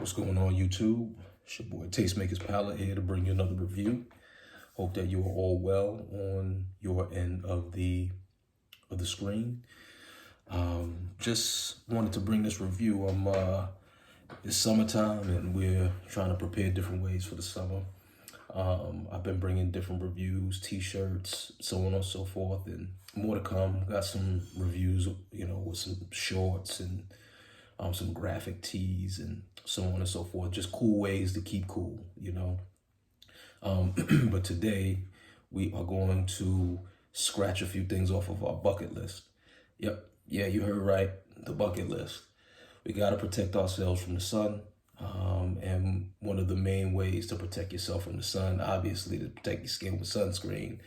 What's going on, YouTube? It's your boy Tastemakers Palette here to bring you another review. Hope that you are all well on your end of the screen. Just wanted to bring this review. It's summertime and we're trying to prepare different ways for the summer. I've been bringing different reviews, t-shirts, so on and so forth, and more to come. Got some reviews, with some shorts and some graphic tees and so on and so forth. Just cool ways to keep cool, But today we are going to scratch a few things off of our bucket list. Yep, yeah, you heard right, the bucket list. We got to protect ourselves from the sun. And one of the main ways to protect yourself from the sun, obviously, to protect your skin with sunscreen.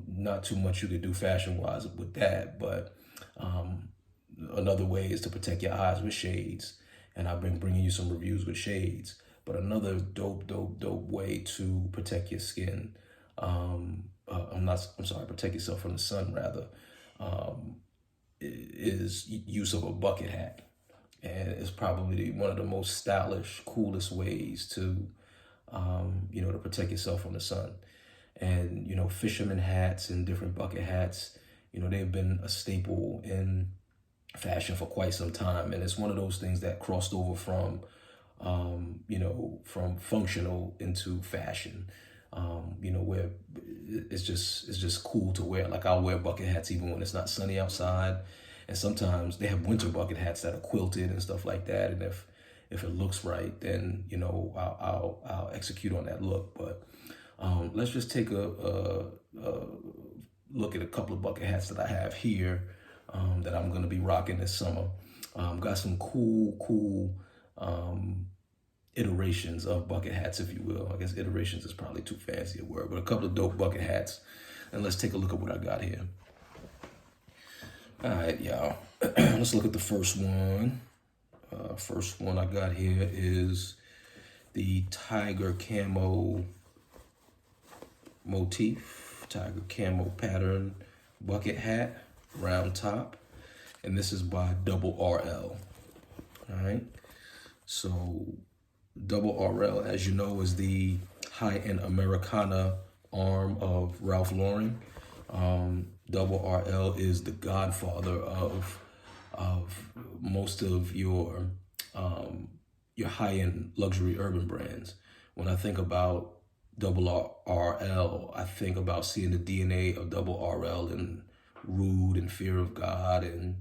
Not too much you could do fashion-wise with that, but another way is to protect your eyes with shades. And I've been bringing you some reviews with shades. But another dope way to protect your skin, protect yourself from the sun, rather, is use of a bucket hat. And it's probably one of the most stylish, coolest ways to, to protect yourself from the sun. And, fisherman hats and different bucket hats, they've been a staple in fashion for quite some time. And it's one of those things that crossed over from, from functional into fashion, where it's just cool to wear. Like, I'll wear bucket hats even when it's not sunny outside. And sometimes they have winter bucket hats that are quilted and stuff like that. And if it looks right, then, I'll execute on that look. But let's just take a look at a couple of bucket hats that I have here that I'm going to be rocking this summer. Got some cool iterations of bucket hats, if you will. I guess iterations is probably too fancy a word, but a couple of dope bucket hats. And let's take a look at what I got here. All right, y'all. Let's look at the first one. First one I got here is the tiger camo motif, tiger camo pattern bucket hat, round top. And this is by Double RL. All right. So Double RL, as you know, is the high-end Americana arm of Ralph Lauren. Double RL is the godfather of most of your high-end luxury urban brands. When I think about Double RL, I think about seeing the DNA of Double RL in Rude and Fear of God and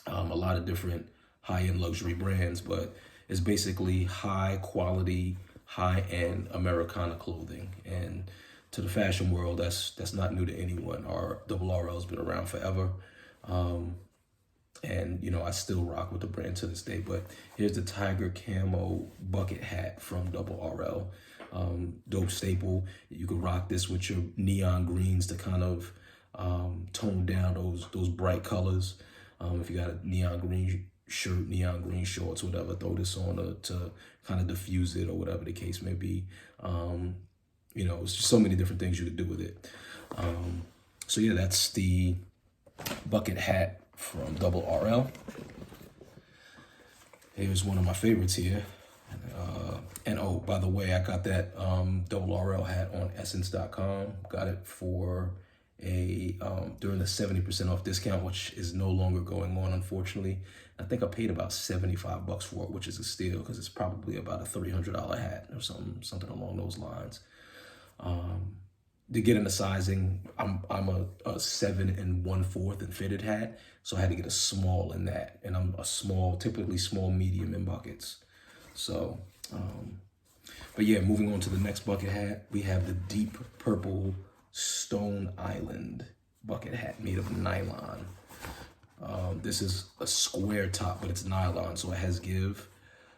a lot of different high-end luxury brands, but it's basically high-quality, high-end Americana clothing. And to the fashion world, that's not new to anyone. Our Double RL has been around forever. And, I still rock with the brand to this day. But here's the tiger camo bucket hat from Double RL. Dope staple. You could rock this with your neon greens to kind of tone down those bright colors. If you got a neon green shirt, neon green shorts, whatever, throw this on to kind of diffuse it or whatever the case may be. It's just so many different things you could do with it. So yeah, that's the bucket hat from Double RL. Here's one of my favorites here. And oh, by the way, I got that Double RL hat on essence.com. Got it for during the 70% off discount, which is no longer going on, unfortunately. I think I paid about $75 for it, which is a steal because it's probably about a $300 hat or something along those lines. To get into sizing, I'm a 7 1/4 in fitted hat, so I had to get a small in that, and I'm a typically small medium in buckets. So, but yeah, moving on to the next bucket hat, we have the deep purple Stone Island bucket hat made of nylon. This is a square top, but it's nylon, so it has give.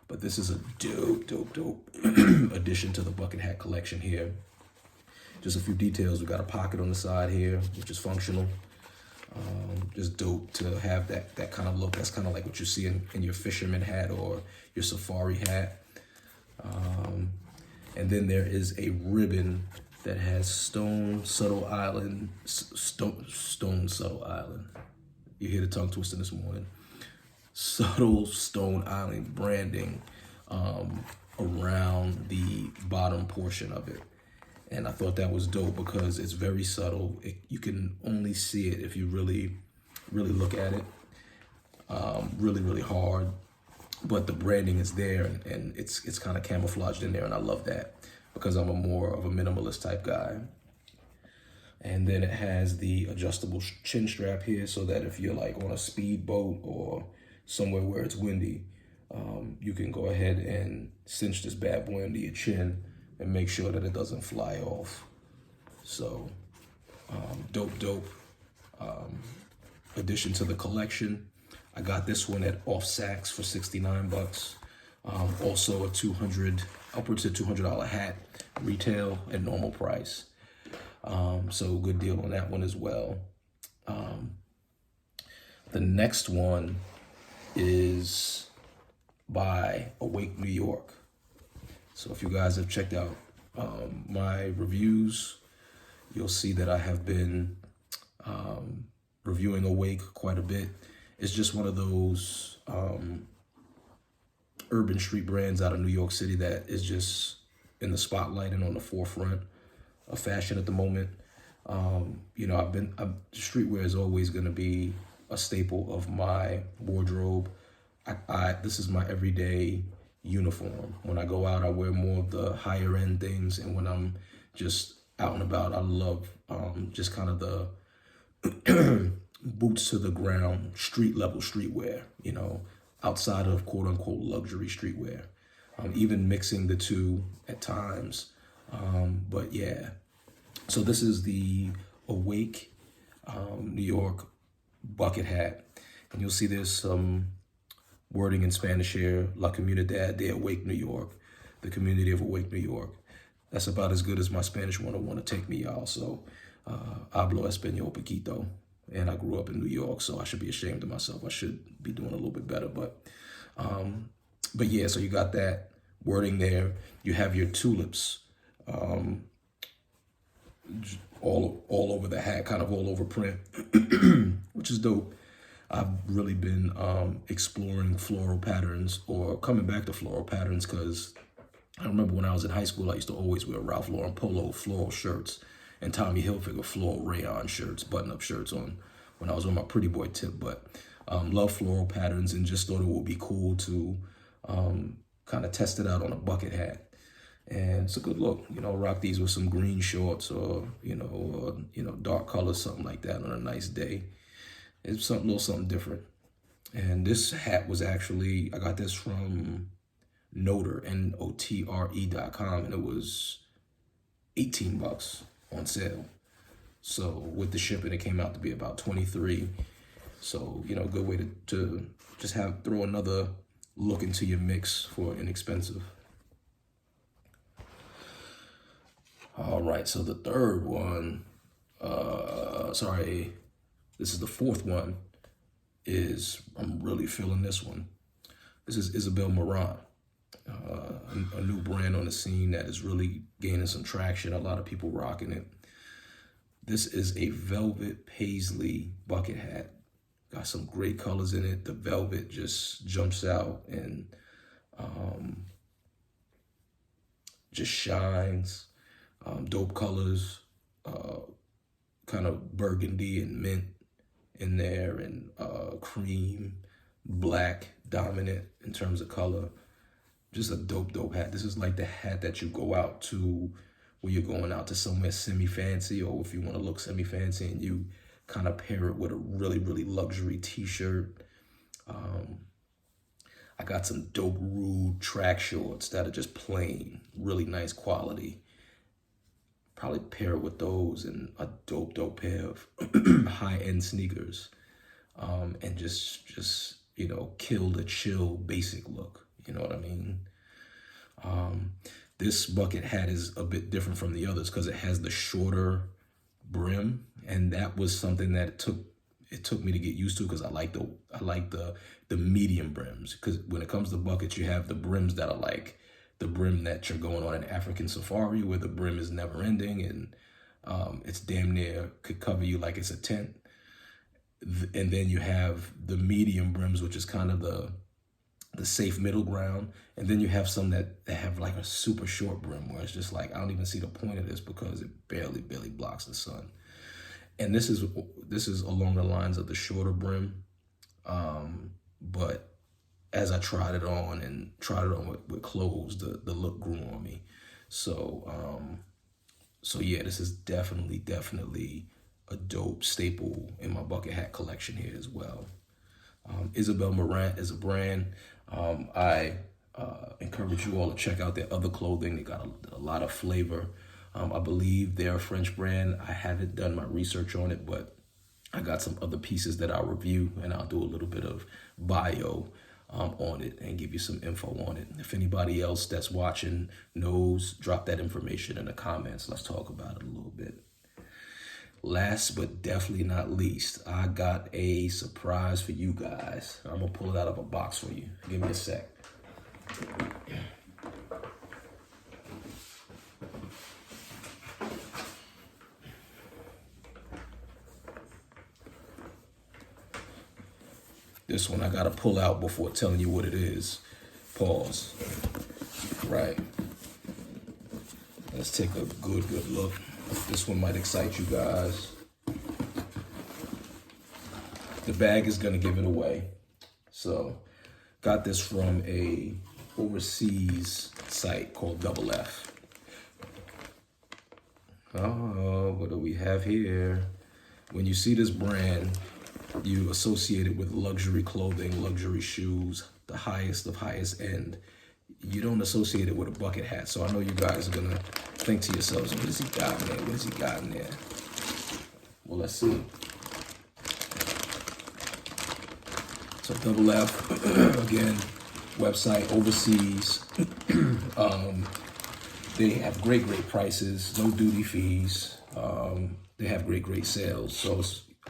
But this is a dope addition to the bucket hat collection here. Just a few details. We got a pocket on the side here, which is functional. Just dope to have that kind of look. That's kind of like what you see in your fisherman hat or your safari hat. And then there is a ribbon that has Stone Subtle Island. You hear the tongue twisting this morning. Subtle Stone Island branding around the bottom portion of it. And I thought that was dope because it's very subtle. You can only see it if you really, really look at it really, really hard. But the branding is there, and it's kind of camouflaged in there, and I love that because I'm a more of a minimalist type guy. And then it has the adjustable chin strap here so that if you're like on a speedboat or somewhere where it's windy, you can go ahead and cinch this bad boy under your chin and make sure that it doesn't fly off. So dope addition to the collection. I got this one at Off Saks for 69 bucks. Also a upwards to $200 hat, retail at normal price. So good deal on that one as well. The next one is by Awake New York. So if you guys have checked out my reviews, you'll see that I have been reviewing Awake quite a bit. It's just one of those urban street brands out of New York City that is just in the spotlight and on the forefront of fashion at the moment. Streetwear is always going to be a staple of my wardrobe. This is my everyday uniform. When I go out, I wear more of the higher end things, and when I'm just out and about, I love just kind of the boots to the ground, street level streetwear, outside of quote unquote luxury streetwear. Even mixing the two at times. But yeah, so this is the Awake New York bucket hat. And you'll see there's some wording in Spanish here, La Comunidad de Awake New York, the community of Awake New York. That's about as good as my Spanish 101 to take me, y'all. So, hablo español poquito. And I grew up in New York, so I should be ashamed of myself. I should be doing a little bit better. But yeah, so you got that wording there. You have your tulips all over the hat, kind of all over print, which is dope. I've really been exploring floral patterns, or coming back to floral patterns, because I remember when I was in high school, I used to always wear Ralph Lauren Polo floral shirts and Tommy Hilfiger floral rayon shirts, button-up shirts on when I was on my pretty boy tip. But love floral patterns, and just thought it would be cool to kind of test it out on a bucket hat. And it's a good look, rock these with some green shorts or dark colors, something like that on a nice day. It's a little something different. And this hat was actually, I got this from Notre, Notre.com, and it was 18 bucks on sale. So with the shipping, it came out to be about 23. So, good way to just throw another look into your mix for inexpensive. All right, so the third one, this is the fourth one, I'm really feeling this one. This is Isabel Marant, a new brand on the scene that is really gaining some traction. A lot of people rocking it. This is a velvet paisley bucket hat. Got some great colors in it. The velvet just jumps out and just shines. Dope colors, kind of burgundy and mint in there, and cream, black dominant in terms of color. Just a dope hat. This is like the hat that you go out to when you're going out to somewhere semi-fancy, or if you want to look semi-fancy and you kind of pair it with a really, really luxury t-shirt. I got some dope rude track shorts that are just plain, really nice quality. Probably pair it with those and a dope pair of high-end sneakers, and just kill the chill basic look. You know what I mean? This bucket hat is a bit different from the others because it has the shorter brim, and that was something that it took me to get used to, because I like the medium brims. Because when it comes to buckets, you have the brims that are like the brim that you're going on an African safari, where the brim is never ending and it's damn near could cover you like it's a tent. And then you have the medium brims, which is kind of the safe middle ground. And then you have some that have like a super short brim where it's just like, I don't even see the point of this because it barely blocks the sun. And this is along the lines of the shorter brim. But as I tried it on with clothes, the look grew on me. So yeah, this is definitely a dope staple in my bucket hat collection here as well. Isabel Marant is a brand. I encourage you all to check out their other clothing. They got a lot of flavor. I believe they're a French brand. I haven't done my research on it, but I got some other pieces that I'll review, and I'll do a little bit of bio on it and give you some info on it. If anybody else that's watching knows, drop that information in the comments. Let's talk about it a little bit. Last but definitely not least, I got a surprise for you guys. I'm gonna pull it out of a box for you. Give me a sec. This one I gotta pull out before telling you what it is. Pause. Right. Let's take a good look. This one might excite you guys. The bag is gonna give it away. So, got this from a overseas site called Dept. Oh, what do we have here? When you see this brand, you associate it with luxury clothing, luxury shoes, the highest of highest end. You don't associate it with a bucket hat. So I know you guys are gonna think to yourselves, what has he got in there? What has he got in there? Well, let's see. So Dept, again, website overseas. They have great prices, no duty fees. They have great sales. So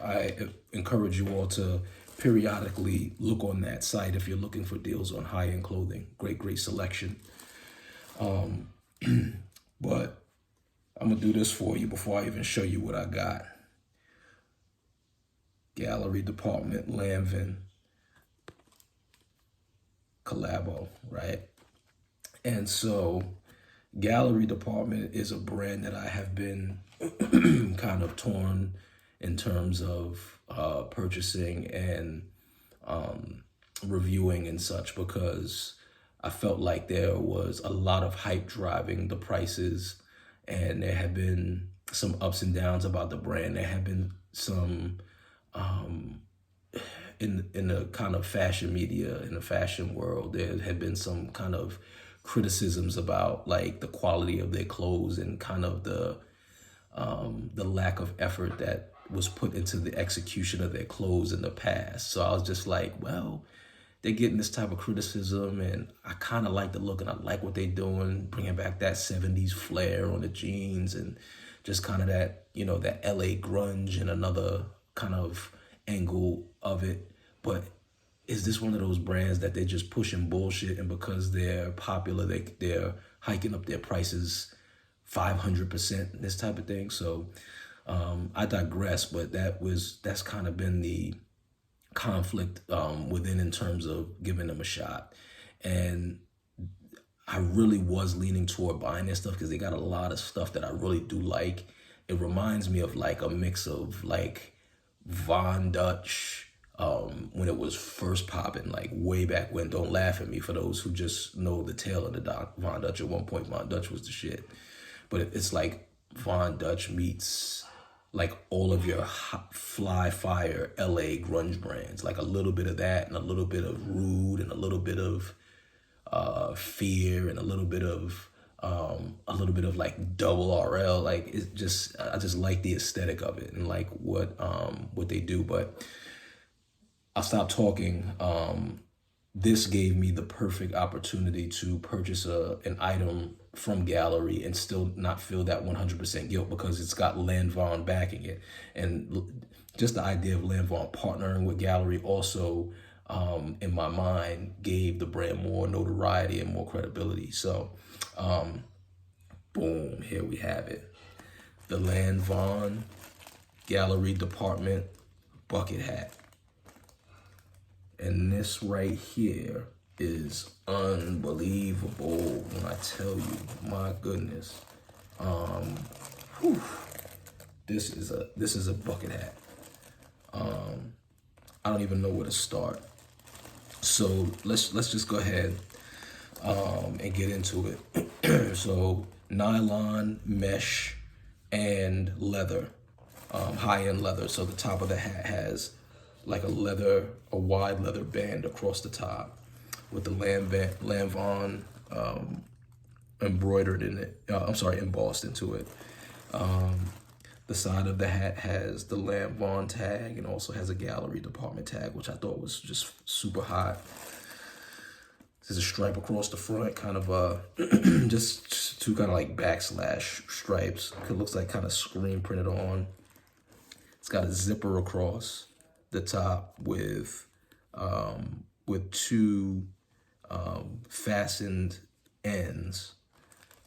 I encourage you all to periodically look on that site if you're looking for deals on high-end clothing. Great selection. But I'm gonna do this for you before I even show you what I got. Gallery department, Lanvin, collabo, right? And so Gallery department is a brand that I have been kind of torn in terms of purchasing and reviewing and such, because I felt like there was a lot of hype driving the prices, and there have been some ups and downs about the brand. There have been some in the kind of fashion media, in the fashion world, there had been some kind of criticisms about like the quality of their clothes and kind of the lack of effort that was put into the execution of their clothes in the past. So I was just like, well, they're getting this type of criticism, and I kind of like the look, and I like what they're doing, bringing back that 70s flair on the jeans, and just kind of that, you know, that LA grunge and another kind of angle of it. But is this one of those brands that they're just pushing bullshit, and because they're popular, they're hiking up their prices 500%, this type of thing? So I digress, but that's kind of been the conflict within in terms of giving them a shot. And I really was leaning toward buying their stuff because they got a lot of stuff that I really do like. It reminds me of like a mix of like Von Dutch when it was first popping, like way back when. Don't laugh at me for those who just know the tale of the Von Dutch. At one point, Von Dutch was the shit. But it's like Von Dutch meets like all of your hot, fly fire LA grunge brands, like a little bit of that and a little bit of Rude and a little bit of Fear and a little bit of like Double RL. Like it's just, I just like the aesthetic of it and like what they do. But I'll stop talking. This gave me the perfect opportunity to purchase an item from Gallery and still not feel that 100% guilt, because it's got Lanvin backing it. And just the idea of Lanvin partnering with Gallery also, in my mind, gave the brand more notoriety and more credibility. So, boom, here we have it. The Lanvin Gallery department bucket hat. And this right here is unbelievable when I tell you, my goodness. Whew. This is a bucket hat. I don't even know where to start. So let's just go ahead and get into it. So nylon, mesh, and leather, high-end leather. So the top of the hat has like a wide leather band across the top with the Lanvin embroidered in it. Embossed into it. The side of the hat has the Lanvin tag and also has a gallery department tag, which I thought was just super hot. There's a stripe across the front, kind of just two kind of like backslash stripes. It looks like kind of screen printed on. It's got a zipper across the top with two fastened ends.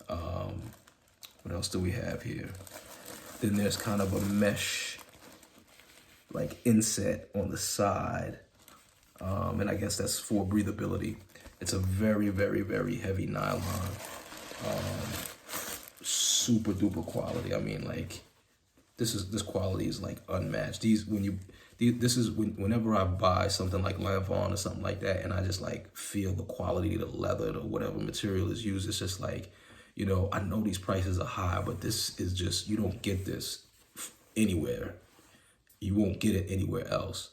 What else do we have here? Then there's kind of a mesh like inset on the side. And I guess that's for breathability. It's a very, very, very heavy nylon. Super duper quality. I mean, like this quality is like unmatched. Whenever I buy something like Lanvin or something like that, and I just like feel the quality of the leather or whatever material is used, it's just like, you know, I know these prices are high, but this is just, you don't get this anywhere. You won't get it anywhere else.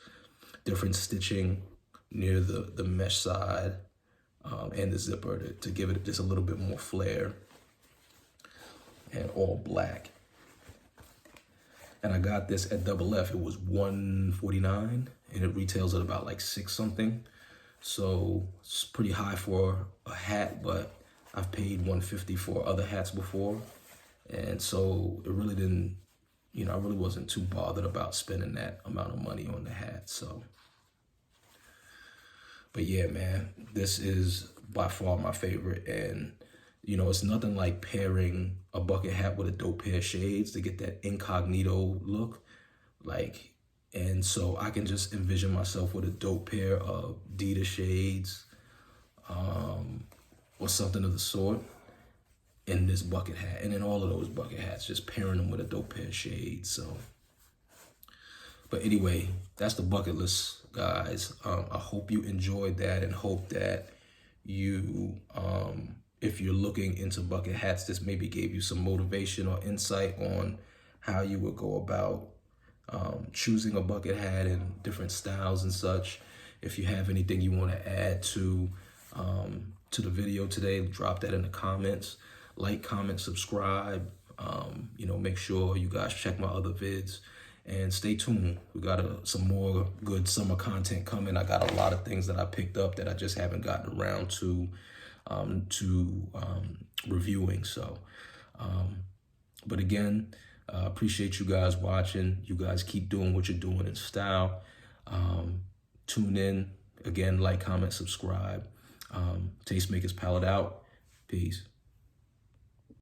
Different stitching near the mesh side and the zipper to give it just a little bit more flair. And all black. And I got this at Double F. It was $149 and it retails at about like $6 something. So it's pretty high for a hat, but I've paid $150 for other hats before. And so it really didn't, you know, I really wasn't too bothered about spending that amount of money on the hat. So, but yeah, man, this is by far my favorite. And, you know, it's nothing like pairing a bucket hat with a dope pair of shades to get that incognito look. Like, and so I can just envision myself with a dope pair of Dita shades, or something of the sort, in this bucket hat. And in all of those bucket hats, just pairing them with a dope pair of shades. So, but anyway, that's the bucket list, guys. I hope you enjoyed that and hope that you, if you're looking into bucket hats, this maybe gave you some motivation or insight on how you would go about choosing a bucket hat in different styles and such. If you have anything you want to add to the video today, drop that in the comments. Like, comment, subscribe. You know, make sure you guys check my other vids and stay tuned. We got some more good summer content coming. I got a lot of things that I picked up that I just haven't gotten around to reviewing. So, but again, appreciate you guys watching. You guys keep doing what you're doing in style. Tune in again, like, comment, subscribe. Tastemakers Palette out. Peace.